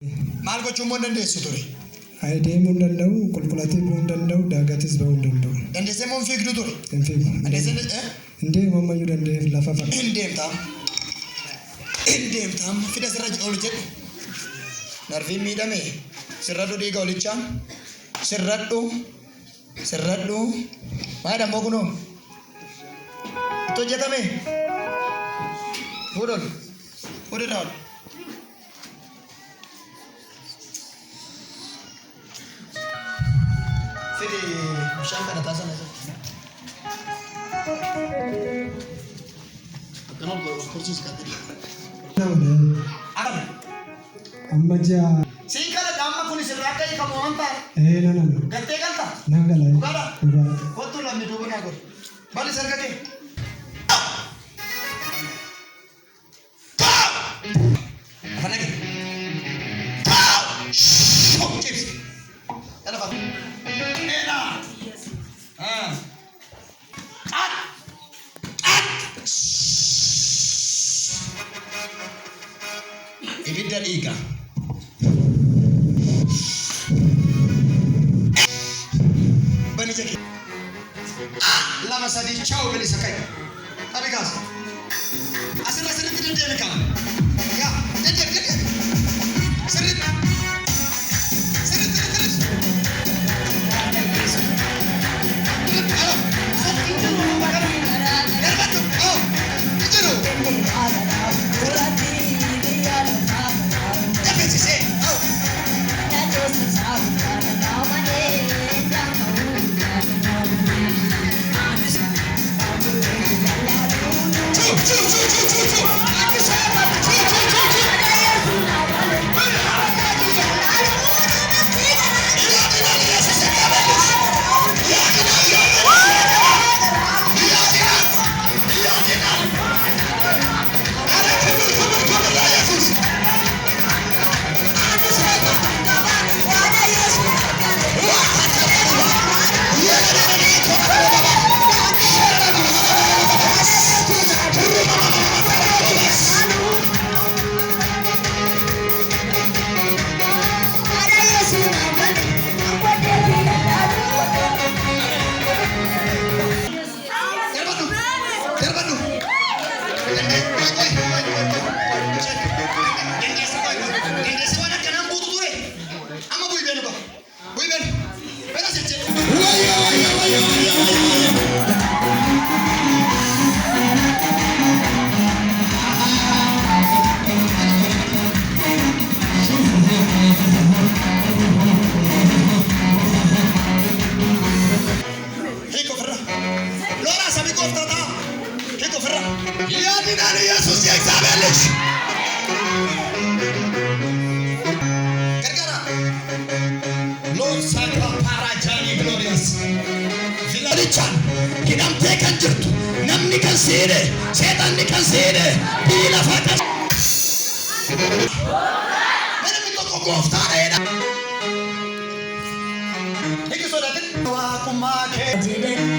Maal gochuun moo dandeessu ture? Deemuu hin danda'u, qulqullaa'uu hin danda'u, daagatis ba'uu hin danda'u. Dandeessee moo hin fiigdu ture? Hin fiigu. Hin deemu ammayyuu danda'eef lafa fa'a. Hin deemtaam. Hin deemtaam. Fida sirra ol jedhu. Narfiin miidhame. Sirradhu dhiiga olichaan. Sirradhu. Sirradhu. Maal ammoo kunoo? Itti hojjetame. Fuudhol. Fuudhirraa ol. Fidi bishaan kana taasisa. Kanaan kursiis kan ta'e. Amma jaa. Siin kana damma kun sirraa akka hiikamu waan ta'e. Nana. Gattee galta. Nan gala. Dhugaadha. Dhugaa. Kottu lammi duuba naa godhe. Bali sarga kee. Afaan dhage. Chips. Dala faatu. Ena. Ibidda dhiiga. Bani jeki. Lama sadii ciao bilisa kai. Tabi gas. Asirra sirriitti deddeebi kana. Yaa deddeebi. Sirriitti. Hidhamtee kan jirtu namni kan seene seexanni kan seene diina faqa. Namni tokko gooftaadha. Eegi sodaatin. Waaqummaa kee.